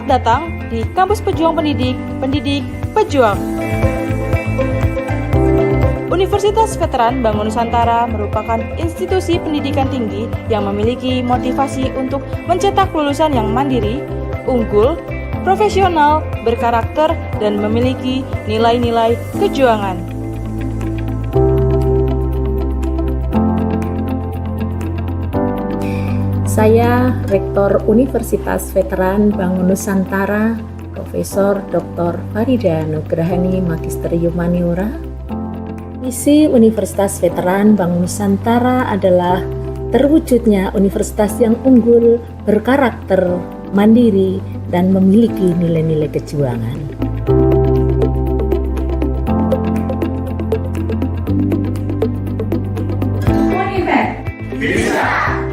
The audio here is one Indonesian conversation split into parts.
datang di Kampus Pejuang Pendidik, Pendidik Pejuang. Universitas Veteran Bangun Nusantara merupakan institusi pendidikan tinggi yang memiliki motivasi untuk mencetak lulusan yang mandiri, unggul, profesional, berkarakter, dan memiliki nilai-nilai kejuangan. Saya Rektor Universitas Veteran Bangun Nusantara, Profesor Dr. Farida Nugrahani Magister Humaniora. Misi Universitas Veteran Bangun Nusantara adalah terwujudnya universitas yang unggul, berkarakter, mandiri, dan memiliki nilai-nilai kejuangan. Univet bisa,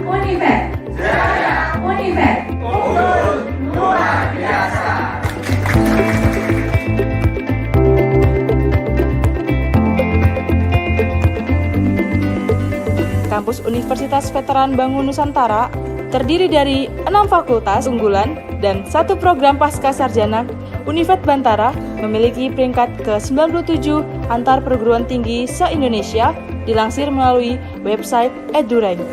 Univet jaya, Univet unggul luar biasa. Kampus Universitas Veteran Bangun Nusantara terdiri dari 6 fakultas unggulan dan 1 program pasca sarjana. Univet Bantara memiliki peringkat ke-97 antar perguruan tinggi se-Indonesia, dilansir melalui website EduRank.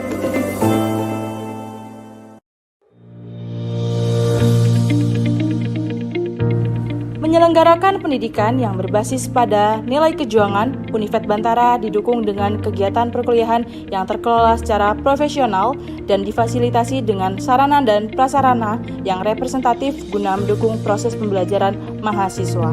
Menyelenggarakan pendidikan yang berbasis pada nilai kejuangan, Univet Bantara didukung dengan kegiatan perkuliahan yang terkelola secara profesional dan difasilitasi dengan sarana dan prasarana yang representatif guna mendukung proses pembelajaran mahasiswa.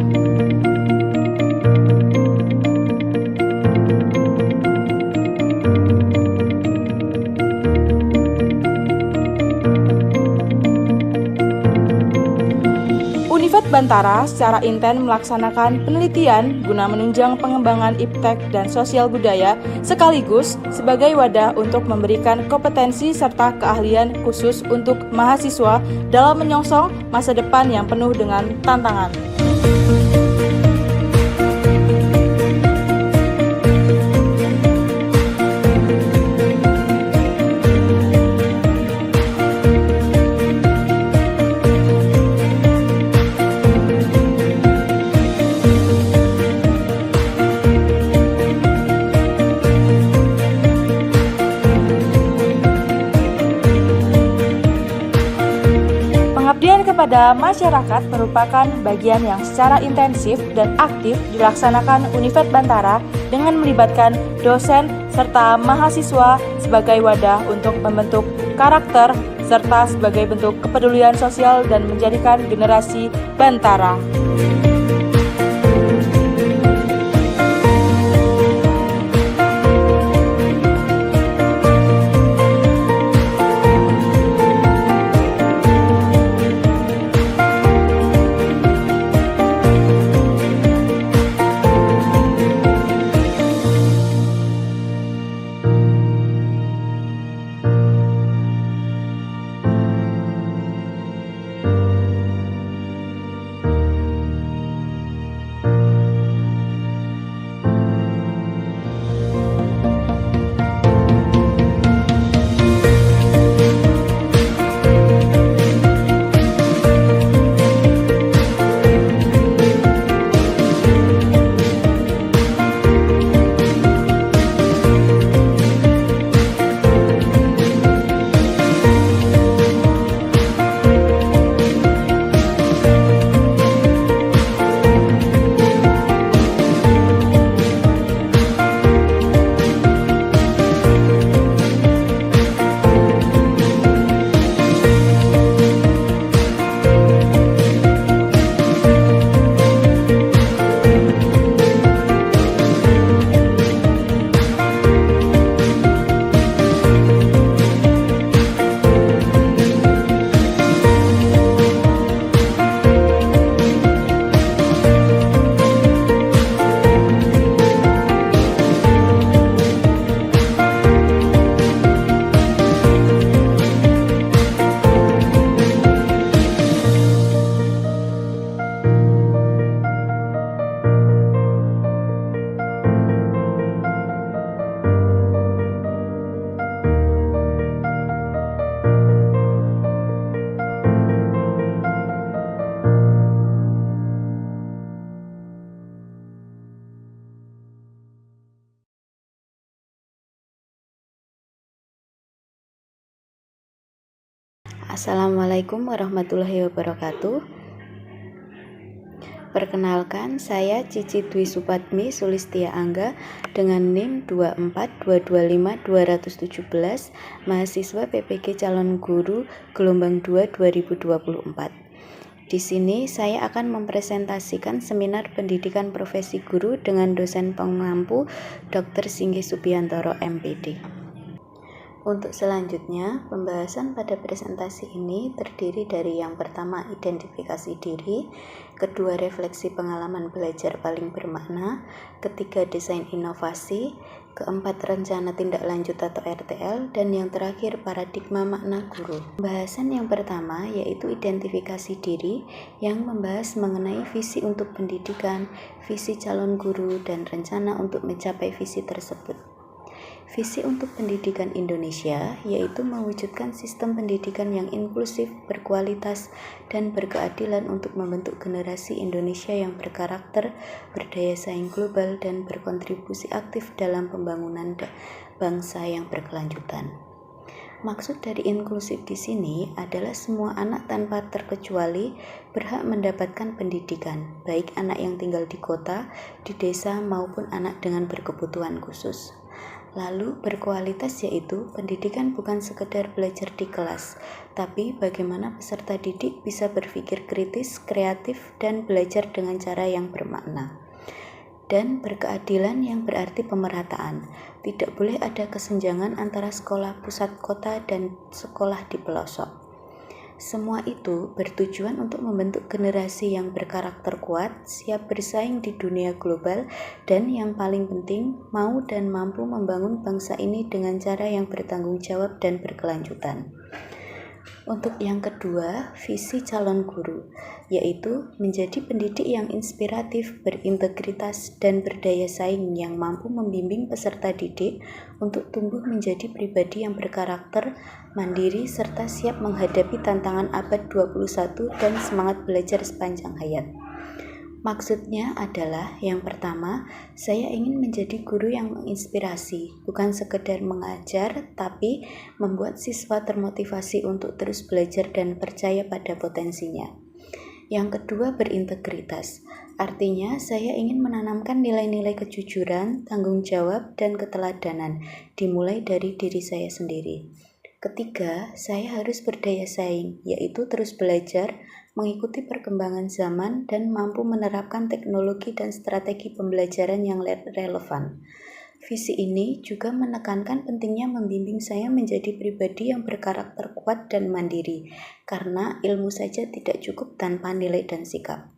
Univet Bantara secara intens melaksanakan penelitian guna menunjang pengembangan iptek dan sosial budaya sekaligus sebagai wadah untuk memberikan kompetensi serta keahlian khusus untuk mahasiswa dalam menyongsong masa depan yang penuh dengan tantangan. Pengabdian kepada masyarakat merupakan bagian yang secara intensif dan aktif dilaksanakan Univet Bantara dengan melibatkan dosen serta mahasiswa sebagai wadah untuk membentuk karakter serta sebagai bentuk kepedulian sosial dan menjadikan generasi Bantara. Assalamualaikum warahmatullahi wabarakatuh. Perkenalkan, saya Cici Dwi Supadmi Sulistia Angga dengan NIM 24225-217, mahasiswa PPG Calon Guru gelombang 2 2024. Di sini saya akan mempresentasikan seminar pendidikan profesi guru dengan dosen pengampu Dr. Singgi Subiantoro MPD. Untuk selanjutnya, pembahasan pada presentasi ini terdiri dari yang pertama, identifikasi diri, kedua, refleksi pengalaman belajar paling bermakna, ketiga, desain inovasi, keempat, rencana tindak lanjut atau RTL, dan yang terakhir, paradigma makna guru. Pembahasan yang pertama yaitu identifikasi diri yang membahas mengenai visi untuk pendidikan, visi calon guru, dan rencana untuk mencapai visi tersebut. Visi untuk pendidikan Indonesia yaitu mewujudkan sistem pendidikan yang inklusif, berkualitas, dan berkeadilan untuk membentuk generasi Indonesia yang berkarakter, berdaya saing global, dan berkontribusi aktif dalam pembangunan bangsa yang berkelanjutan. Maksud dari inklusif di sini adalah semua anak tanpa terkecuali berhak mendapatkan pendidikan, baik anak yang tinggal di kota, di desa, maupun anak dengan berkebutuhan khusus. Lalu berkualitas yaitu pendidikan bukan sekedar belajar di kelas, tapi bagaimana peserta didik bisa berpikir kritis, kreatif, dan belajar dengan cara yang bermakna. Dan berkeadilan yang berarti pemerataan. Tidak boleh ada kesenjangan antara sekolah pusat kota dan sekolah di pelosok. Semua itu bertujuan untuk membentuk generasi yang berkarakter kuat, siap bersaing di dunia global, dan yang paling penting, mau dan mampu membangun bangsa ini dengan cara yang bertanggung jawab dan berkelanjutan. Untuk yang kedua, visi calon guru, yaitu menjadi pendidik yang inspiratif, berintegritas, dan berdaya saing yang mampu membimbing peserta didik untuk tumbuh menjadi pribadi yang berkarakter, mandiri, serta siap menghadapi tantangan abad 21 dan semangat belajar sepanjang hayat. Maksudnya adalah, yang pertama, saya ingin menjadi guru yang menginspirasi, bukan sekedar mengajar, tapi membuat siswa termotivasi untuk terus belajar dan percaya pada potensinya. Yang kedua, berintegritas. Artinya, saya ingin menanamkan nilai-nilai kejujuran, tanggung jawab, dan keteladanan, dimulai dari diri saya sendiri. Ketiga, saya harus berdaya saing, yaitu terus belajar, mengikuti perkembangan zaman, dan mampu menerapkan teknologi dan strategi pembelajaran yang relevan. Visi ini juga menekankan pentingnya membimbing saya menjadi pribadi yang berkarakter kuat dan mandiri, karena ilmu saja tidak cukup tanpa nilai dan sikap.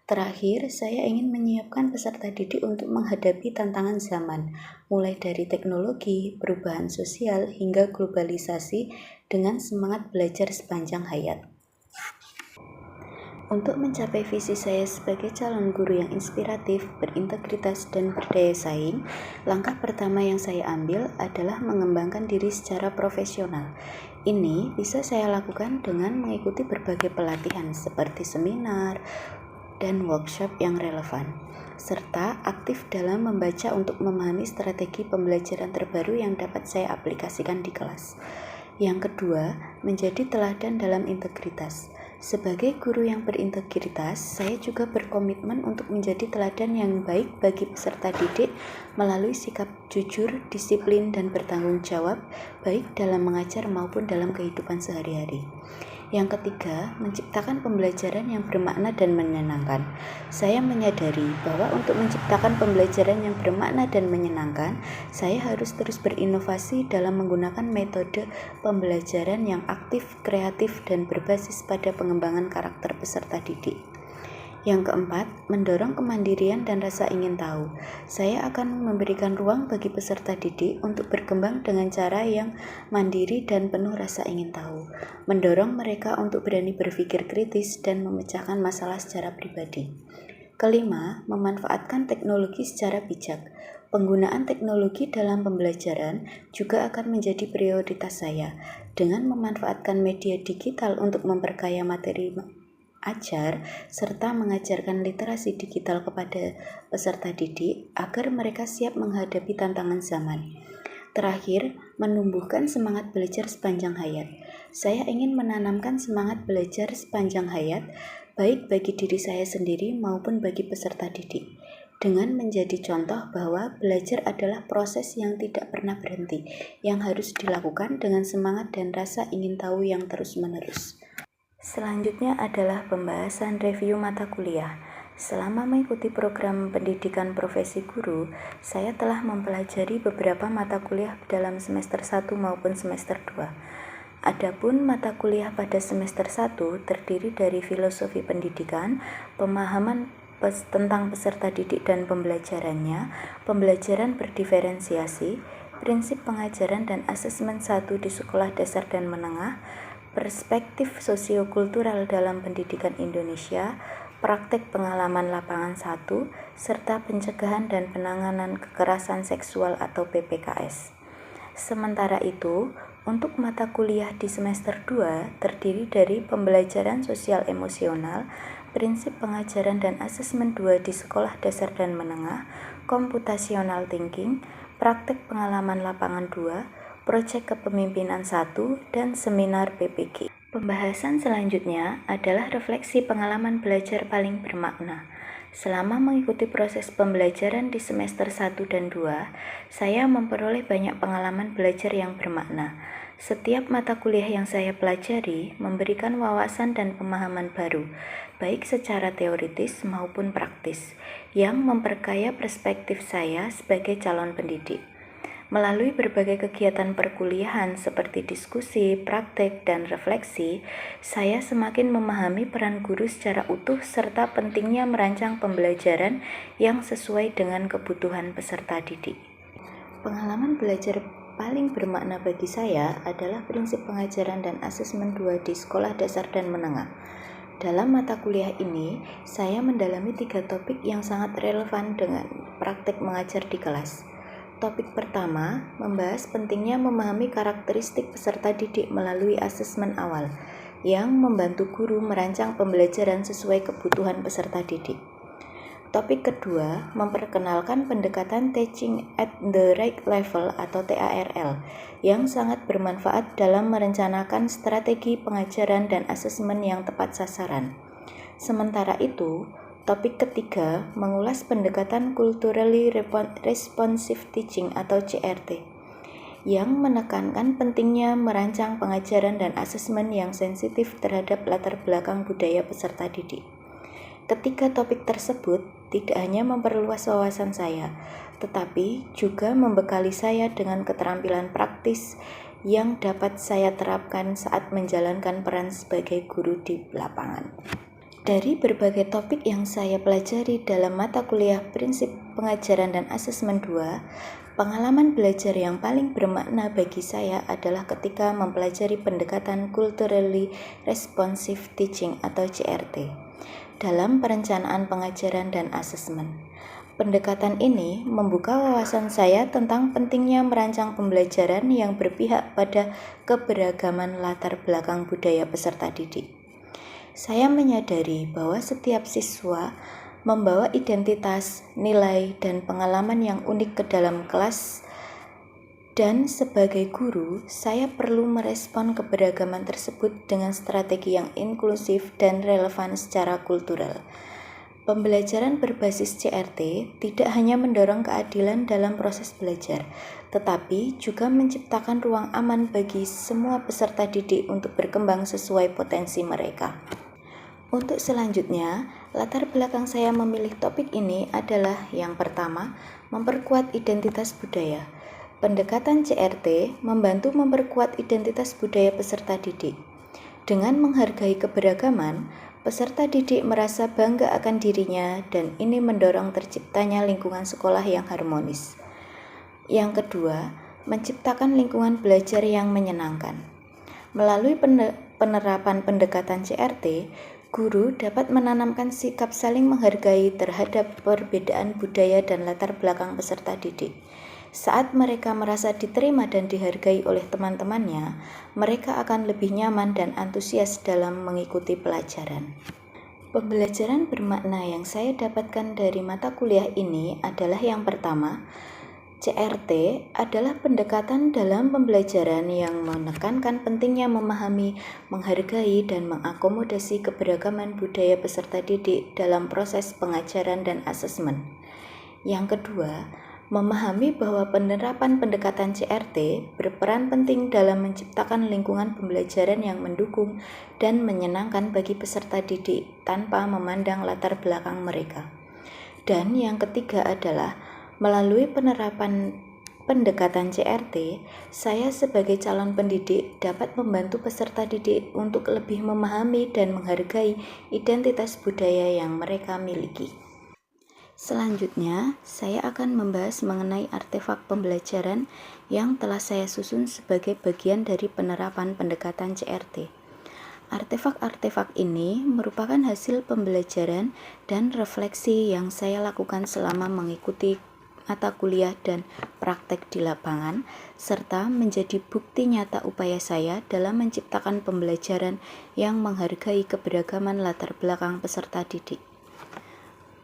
Terakhir, saya ingin menyiapkan peserta didik untuk menghadapi tantangan zaman, mulai dari teknologi, perubahan sosial, hingga globalisasi dengan semangat belajar sepanjang hayat. Untuk mencapai visi saya sebagai calon guru yang inspiratif, berintegritas, dan berdaya saing, langkah pertama yang saya ambil adalah mengembangkan diri secara profesional. Ini bisa saya lakukan dengan mengikuti berbagai pelatihan seperti seminar dan workshop yang relevan, serta aktif dalam membaca untuk memahami strategi pembelajaran terbaru yang dapat saya aplikasikan di kelas. Yang kedua, menjadi teladan dalam integritas. Sebagai guru yang berintegritas, saya juga berkomitmen untuk menjadi teladan yang baik bagi peserta didik melalui sikap jujur, disiplin, dan bertanggung jawab, baik dalam mengajar maupun dalam kehidupan sehari-hari. Yang ketiga, menciptakan pembelajaran yang bermakna dan menyenangkan. Saya menyadari bahwa untuk menciptakan pembelajaran yang bermakna dan menyenangkan, saya harus terus berinovasi dalam menggunakan metode pembelajaran yang aktif, kreatif, dan berbasis pada pengembangan karakter peserta didik. Yang keempat, mendorong kemandirian dan rasa ingin tahu. Saya akan memberikan ruang bagi peserta didik untuk berkembang dengan cara yang mandiri dan penuh rasa ingin tahu. Mendorong mereka untuk berani berpikir kritis dan memecahkan masalah secara pribadi. Kelima, memanfaatkan teknologi secara bijak. Penggunaan teknologi dalam pembelajaran juga akan menjadi prioritas saya. Dengan memanfaatkan media digital untuk memperkaya materi ajar, serta mengajarkan literasi digital kepada peserta didik agar mereka siap menghadapi tantangan zaman. Terakhir, menumbuhkan semangat belajar sepanjang hayat. Saya ingin menanamkan semangat belajar sepanjang hayat, baik bagi diri saya sendiri maupun bagi peserta didik, dengan menjadi contoh bahwa belajar adalah proses yang tidak pernah berhenti, yang harus dilakukan dengan semangat dan rasa ingin tahu yang terus-menerus. Selanjutnya adalah pembahasan review mata kuliah. Selama mengikuti program pendidikan profesi guru, saya telah mempelajari beberapa mata kuliah dalam semester 1 maupun semester 2. Adapun mata kuliah pada semester 1 terdiri dari filosofi pendidikan, pemahaman tentang peserta didik dan pembelajarannya, pembelajaran berdiferensiasi, prinsip pengajaran dan asesmen 1 di sekolah dasar dan menengah, perspektif sosiokultural dalam pendidikan Indonesia, praktek pengalaman lapangan 1, serta pencegahan dan penanganan kekerasan seksual atau PPKS. Sementara itu, untuk mata kuliah di semester 2 terdiri dari pembelajaran sosial emosional, prinsip pengajaran dan asesmen 2 di sekolah dasar dan menengah, computational thinking, praktek pengalaman lapangan 2, proyek kepemimpinan 1, dan seminar PPG. Pembahasan selanjutnya adalah refleksi pengalaman belajar paling bermakna. Selama mengikuti proses pembelajaran di semester 1 dan 2, saya memperoleh banyak pengalaman belajar yang bermakna. Setiap mata kuliah yang saya pelajari memberikan wawasan dan pemahaman baru, baik secara teoritis maupun praktis, yang memperkaya perspektif saya sebagai calon pendidik. Melalui berbagai kegiatan perkuliahan seperti diskusi, praktek, dan refleksi, saya semakin memahami peran guru secara utuh serta pentingnya merancang pembelajaran yang sesuai dengan kebutuhan peserta didik. Pengalaman belajar paling bermakna bagi saya adalah prinsip pengajaran dan asesmen 2 di sekolah dasar dan menengah. Dalam mata kuliah ini, saya mendalami 3 topik yang sangat relevan dengan praktek mengajar di kelas. Topik pertama membahas pentingnya memahami karakteristik peserta didik melalui asesmen awal, yang membantu guru merancang pembelajaran sesuai kebutuhan peserta didik. Topik kedua memperkenalkan pendekatan Teaching at the Right Level atau TARL, yang sangat bermanfaat dalam merencanakan strategi pengajaran dan asesmen yang tepat sasaran. Sementara itu, topik ketiga mengulas pendekatan Culturally Responsive Teaching atau CRT, yang menekankan pentingnya merancang pengajaran dan asesmen yang sensitif terhadap latar belakang budaya peserta didik. Ketiga topik tersebut tidak hanya memperluas wawasan saya, tetapi juga membekali saya dengan keterampilan praktis yang dapat saya terapkan saat menjalankan peran sebagai guru di lapangan. Dari berbagai topik yang saya pelajari dalam mata kuliah prinsip pengajaran dan asesmen 2, pengalaman belajar yang paling bermakna bagi saya adalah ketika mempelajari pendekatan Culturally Responsive Teaching atau CRT dalam perencanaan pengajaran dan asesmen. Pendekatan ini membuka wawasan saya tentang pentingnya merancang pembelajaran yang berpihak pada keberagaman latar belakang budaya peserta didik. Saya menyadari bahwa setiap siswa membawa identitas, nilai, dan pengalaman yang unik ke dalam kelas, dan sebagai guru, saya perlu merespon keberagaman tersebut dengan strategi yang inklusif dan relevan secara kultural. Pembelajaran berbasis CRT tidak hanya mendorong keadilan dalam proses belajar, tetapi juga menciptakan ruang aman bagi semua peserta didik untuk berkembang sesuai potensi mereka. Untuk selanjutnya, latar belakang saya memilih topik ini adalah yang pertama, memperkuat identitas budaya. Pendekatan CRT membantu memperkuat identitas budaya peserta didik. Dengan menghargai keberagaman, peserta didik merasa bangga akan dirinya dan ini mendorong terciptanya lingkungan sekolah yang harmonis. Yang kedua, menciptakan lingkungan belajar yang menyenangkan. Melalui penerapan pendekatan CRT, guru dapat menanamkan sikap saling menghargai terhadap perbedaan budaya dan latar belakang peserta didik. Saat mereka merasa diterima dan dihargai oleh teman-temannya, mereka akan lebih nyaman dan antusias dalam mengikuti pelajaran. Pembelajaran bermakna yang saya dapatkan dari mata kuliah ini adalah yang pertama, CRT adalah pendekatan dalam pembelajaran yang menekankan pentingnya memahami, menghargai, dan mengakomodasi keberagaman budaya peserta didik dalam proses pengajaran dan asesmen. Yang kedua, memahami bahwa penerapan pendekatan CRT berperan penting dalam menciptakan lingkungan pembelajaran yang mendukung dan menyenangkan bagi peserta didik tanpa memandang latar belakang mereka. Dan yang ketiga adalah melalui penerapan pendekatan CRT, saya sebagai calon pendidik dapat membantu peserta didik untuk lebih memahami dan menghargai identitas budaya yang mereka miliki. Selanjutnya, saya akan membahas mengenai artefak pembelajaran yang telah saya susun sebagai bagian dari penerapan pendekatan CRT. Artefak-artefak ini merupakan hasil pembelajaran dan refleksi yang saya lakukan selama mengikuti mata kuliah dan praktek di lapangan, serta menjadi bukti nyata upaya saya dalam menciptakan pembelajaran yang menghargai keberagaman latar belakang peserta didik.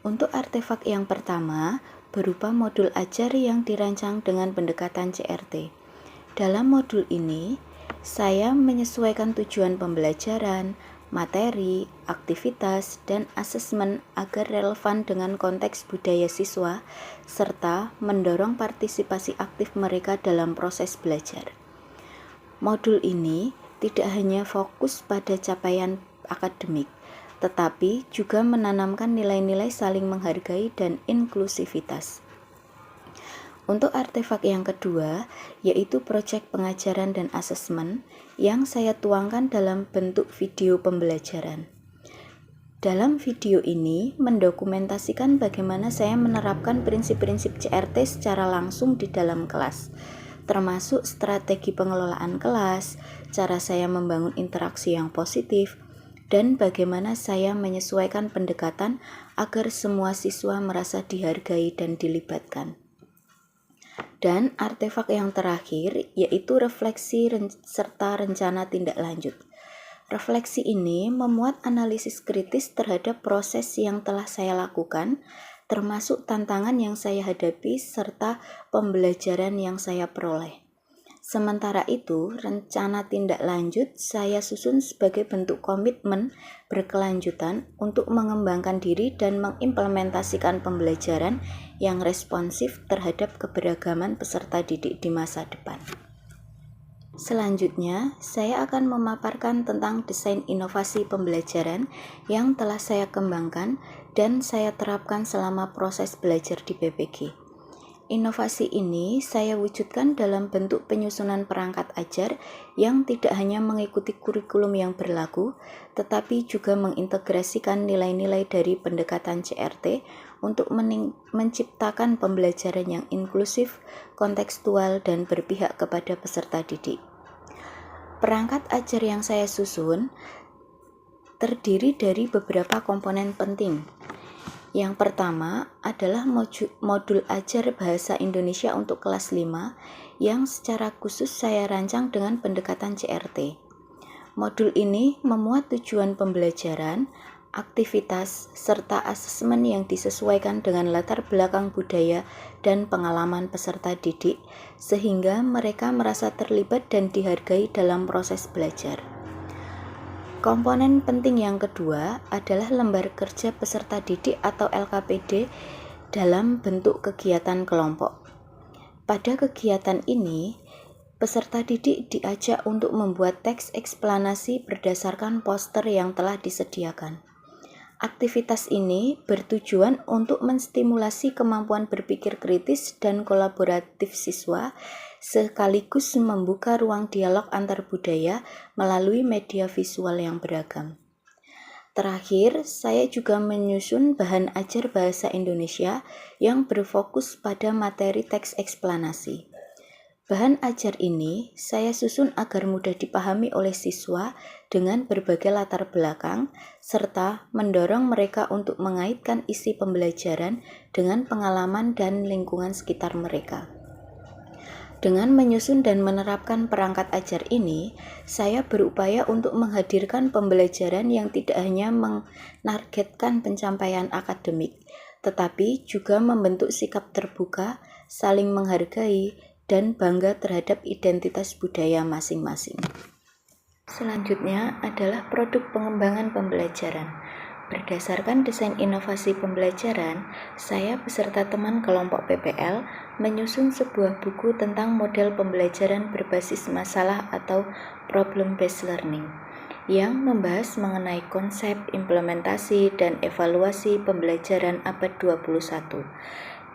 Untuk artefak yang pertama, berupa modul ajar yang dirancang dengan pendekatan CRT. Dalam modul ini, saya menyesuaikan tujuan pembelajaran, materi, aktivitas, dan asesmen agar relevan dengan konteks budaya siswa, serta mendorong partisipasi aktif mereka dalam proses belajar. Modul ini tidak hanya fokus pada capaian akademik, tetapi juga menanamkan nilai-nilai saling menghargai dan inklusivitas. Untuk artefak yang kedua, yaitu proyek pengajaran dan asesmen yang saya tuangkan dalam bentuk video pembelajaran. Dalam video ini mendokumentasikan bagaimana saya menerapkan prinsip-prinsip CRT secara langsung di dalam kelas, termasuk strategi pengelolaan kelas, cara saya membangun interaksi yang positif, dan bagaimana saya menyesuaikan pendekatan agar semua siswa merasa dihargai dan dilibatkan. Dan artefak yang terakhir yaitu refleksi serta rencana tindak lanjut. Refleksi ini memuat analisis kritis terhadap proses yang telah saya lakukan, termasuk tantangan yang saya hadapi serta pembelajaran yang saya peroleh. Sementara itu, rencana tindak lanjut saya susun sebagai bentuk komitmen berkelanjutan untuk mengembangkan diri dan mengimplementasikan pembelajaran yang responsif terhadap keberagaman peserta didik di masa depan. Selanjutnya, saya akan memaparkan tentang desain inovasi pembelajaran yang telah saya kembangkan dan saya terapkan selama proses belajar di PPG. Inovasi ini saya wujudkan dalam bentuk penyusunan perangkat ajar yang tidak hanya mengikuti kurikulum yang berlaku, tetapi juga mengintegrasikan nilai-nilai dari pendekatan CRT untuk menciptakan pembelajaran yang inklusif, kontekstual, dan berpihak kepada peserta didik. Perangkat ajar yang saya susun terdiri dari beberapa komponen penting. Yang pertama adalah modul ajar bahasa Indonesia untuk kelas 5 yang secara khusus saya rancang dengan pendekatan CRT. Modul ini memuat tujuan pembelajaran, aktivitas, serta asesmen yang disesuaikan dengan latar belakang budaya dan pengalaman peserta didik, sehingga mereka merasa terlibat dan dihargai dalam proses belajar. Komponen penting yang kedua adalah lembar kerja peserta didik atau LKPD dalam bentuk kegiatan kelompok. Pada kegiatan ini, peserta didik diajak untuk membuat teks eksplanasi berdasarkan poster yang telah disediakan. Aktivitas ini bertujuan untuk menstimulasi kemampuan berpikir kritis dan kolaboratif siswa, sekaligus membuka ruang dialog antar budaya melalui media visual yang beragam. Terakhir, saya juga menyusun bahan ajar bahasa Indonesia yang berfokus pada materi teks eksplanasi. Bahan ajar ini saya susun agar mudah dipahami oleh siswa dengan berbagai latar belakang, serta mendorong mereka untuk mengaitkan isi pembelajaran dengan pengalaman dan lingkungan sekitar mereka. Dengan menyusun dan menerapkan perangkat ajar ini, saya berupaya untuk menghadirkan pembelajaran yang tidak hanya menargetkan pencapaian akademik, tetapi juga membentuk sikap terbuka, saling menghargai, dan bangga terhadap identitas budaya masing-masing. Selanjutnya adalah produk pengembangan pembelajaran. Berdasarkan desain inovasi pembelajaran, saya beserta teman kelompok PPL menyusun sebuah buku tentang model pembelajaran berbasis masalah atau problem-based learning yang membahas mengenai konsep, implementasi, dan evaluasi pembelajaran abad 21.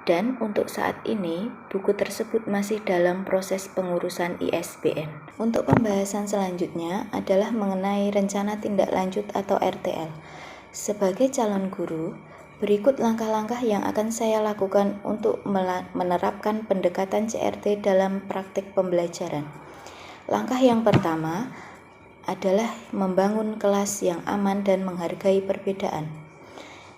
Dan untuk saat ini, buku tersebut masih dalam proses pengurusan ISBN. Untuk pembahasan selanjutnya adalah mengenai rencana tindak lanjut atau RTL. Sebagai calon guru, berikut langkah-langkah yang akan saya lakukan untuk menerapkan pendekatan CRT dalam praktik pembelajaran. Langkah yang pertama adalah membangun kelas yang aman dan menghargai perbedaan,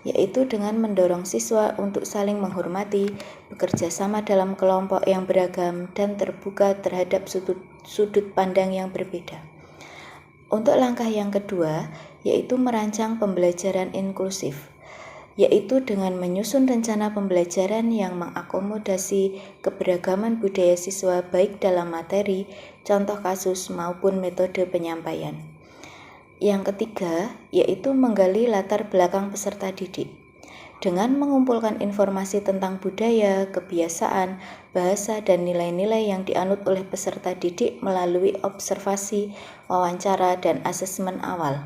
yaitu dengan mendorong siswa untuk saling menghormati, bekerja sama dalam kelompok yang beragam, dan terbuka terhadap sudut pandang yang berbeda. Untuk langkah yang kedua, yaitu merancang pembelajaran inklusif, yaitu dengan menyusun rencana pembelajaran yang mengakomodasi keberagaman budaya siswa baik dalam materi, contoh kasus, maupun metode penyampaian. Yang ketiga, yaitu menggali latar belakang peserta didik. Dengan mengumpulkan informasi tentang budaya, kebiasaan, bahasa, dan nilai-nilai yang dianut oleh peserta didik melalui observasi, wawancara, dan asesmen awal.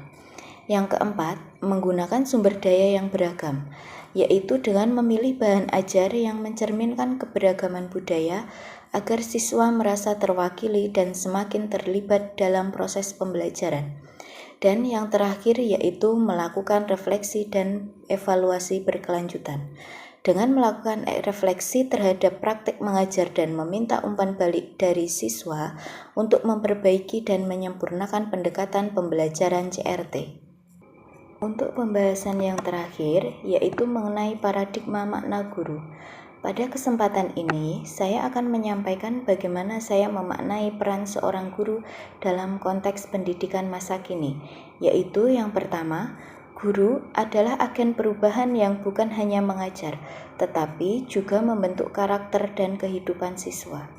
Yang keempat, menggunakan sumber daya yang beragam, yaitu dengan memilih bahan ajar yang mencerminkan keberagaman budaya agar siswa merasa terwakili dan semakin terlibat dalam proses pembelajaran. Dan yang terakhir yaitu melakukan refleksi dan evaluasi berkelanjutan. Dengan melakukan refleksi terhadap praktik mengajar dan meminta umpan balik dari siswa untuk memperbaiki dan menyempurnakan pendekatan pembelajaran CRT. Untuk pembahasan yang terakhir yaitu mengenai paradigma makna guru. Pada kesempatan ini, saya akan menyampaikan bagaimana saya memaknai peran seorang guru dalam konteks pendidikan masa kini, yaitu yang pertama, guru adalah agen perubahan yang bukan hanya mengajar, tetapi juga membentuk karakter dan kehidupan siswa.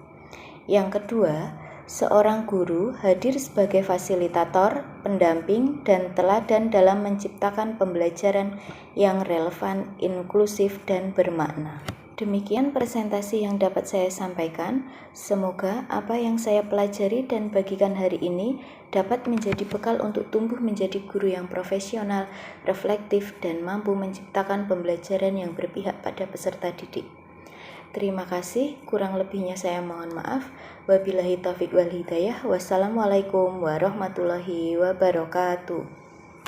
Yang kedua, seorang guru hadir sebagai fasilitator, pendamping, dan teladan dalam menciptakan pembelajaran yang relevan, inklusif, dan bermakna. Demikian presentasi yang dapat saya sampaikan. Semoga apa yang saya pelajari dan bagikan hari ini dapat menjadi bekal untuk tumbuh menjadi guru yang profesional, reflektif, dan mampu menciptakan pembelajaran yang berpihak pada peserta didik. Terima kasih, kurang lebihnya saya mohon maaf. Wabillahi taufiq wal hidayah. Wassalamualaikum warahmatullahi wabarakatuh.